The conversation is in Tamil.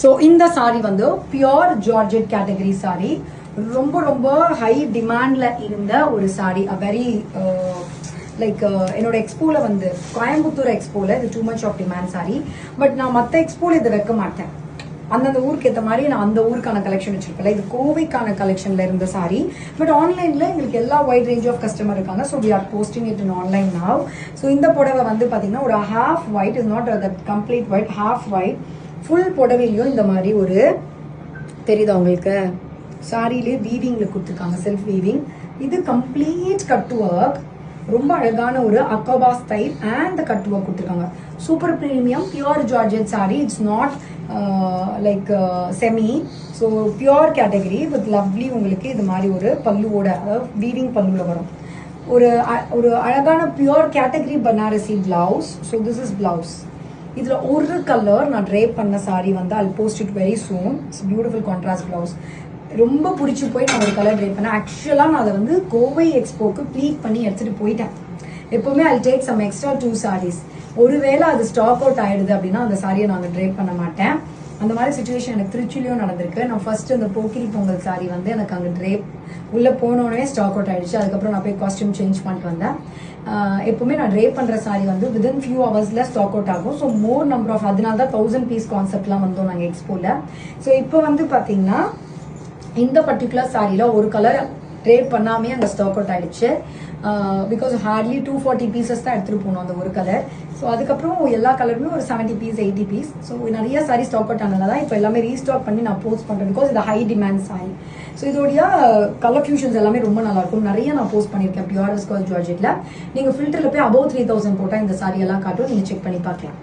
ஸோ இந்த சாரி வந்து பியோர் ஜார்ஜெட் கேட்டகரி சாரி. ரொம்ப ரொம்ப ஹை டிமாண்ட்ல இருந்த ஒரு சாரி. வெரி லைக் என்னோட எக்ஸ்போல வந்து கோயம்புத்தூர் எக்ஸ்போல இது too much of demand sorry. But நான் மற்ற எக்ஸ்போல இதை வைக்க மாட்டேன். அந்தந்த ஊருக்கு ஏற்ற மாதிரி நான் அந்த ஊருக்கான கலெக்ஷன் வச்சிருப்பேன். இது கோவைக்கான கலெக்ஷன்ல இருந்த சாரி. பட் ஆன்லைன்ல எங்களுக்கு எல்லா வைட் ரேஞ்ச் ஆஃப் கஸ்டமர் இருக்காங்க. So we are posting it in online now. So இந்த புடவை வந்து பாத்தீங்கன்னா ஒரு half white, is not that complete white, half white. Full புடவையிலையும் இந்த மாதிரி ஒரு தெரியுதா உங்களுக்கு, சாரியிலே வீவிங்ல கொடுத்துருக்காங்க, செல்ஃப் வீவிங். இது கம்ப்ளீட் கட் ஒர்க். ரொம்ப அழகான ஒரு அக்கோபா ஸ்டைல் அண்ட் கட் ஒர்க் கொடுத்துருக்காங்க. Super premium pure georgette sari. It's not like semi. So pure category with lovely. உங்களுக்கு இது மாதிரி ஒரு பல்லுவோட, அதாவது வீவிங் பல்லுல வரும். ஒரு அழகான pure category Banarasi blouse. So this is blouse. இதுல ஒரு கலர் நான் ட்ரேப் பண்ண சாரி வந்து I'll post it very soon. It's beautiful contrast blouse. ரொம்ப பிடிச்சி போய் நான் ஒரு கலர் ட்ரேப் பண்ணேன். ஆக்சுவலா நான் அதை வந்து கோவை எக்ஸ்போக்கு ப்ளீட் பண்ணி எடுத்துட்டு போயிட்டேன். எப்பவுமே I'll take some extra 2 sarees. ஒருவேளை அது ஸ்டாக் அவுட் ஆயிடுது அப்படின்னா அந்த சாரியை நாங்கள் ட்ரேப் பண்ண மாட்டேன். அந்த மாதிரி சுச்சுவேஷன் எனக்கு திருச்சிலையும் நடந்திருக்கு. நான் ஃபர்ஸ்ட் அந்த போக்கிரி பொங்கல் சாரி வந்து எனக்கு அங்கே ட்ரேப் உள்ள போனோடனே ஸ்டாக் அவுட் ஆயிடுச்சு. அதுக்கப்புறம் நான் போய் காஸ்டியூம் சேஞ்ச் பண்ணிட்டு வந்தேன். எப்பவுமே நான் ட்ரேப் பண்ற சாரி வந்து வித்தின் ஃபியூ ஹவர்ஸ்ல ஸ்டாக் அவுட் ஆகும். ஸோ மோர் நம்பர் ஆஃப், அதனால தான் 1000 பீஸ் கான்செப்ட்லாம் வந்தோம் நாங்கள் எக்ஸ்போல. ஸோ இப்போ வந்து பாத்தீங்கன்னா இந்த பர்டிகுலர் சாரியில ஒரு கலர் ட்ரேப் பண்ணாமே அங்கே ஸ்டாக் அவுட் ஆயிடுச்சு. பிகாஸ் ஹார்ட்லி 240 பீசஸ் தான் எடுத்துட்டு போனோம் அந்த ஒரு கலர். ஸோ அதுக்கப்புறம் எல்லா கலருமே ஒரு 70 பீஸ் 80 பீஸ். ஸோ நிறைய சாரி ஸ்டாக் அவுட் ஆனதால தான் இப்போ எல்லாமே ரீஸ்டாக் பண்ணி நான் போஸ்ட் பண்றேன். பிகாஸ் இது ஹை டிமாண்ட் சாரி. ஸோ இதோடைய கலர் ஃபியூஷன்ஸ் எல்லாமே ரொம்ப நல்லா இருக்கும். நிறைய நான் போஸ்ட் பண்ணியிருக்கேன் பியூர் விஸ்கோஸ் ஜார்ஜெட்ல. நீங்க ஃபில்டர்ல போய் above 3000 போட்டா இந்த சாரி எல்லாம் காட்டும். நீங்க செக் பண்ணி பார்க்கலாம்.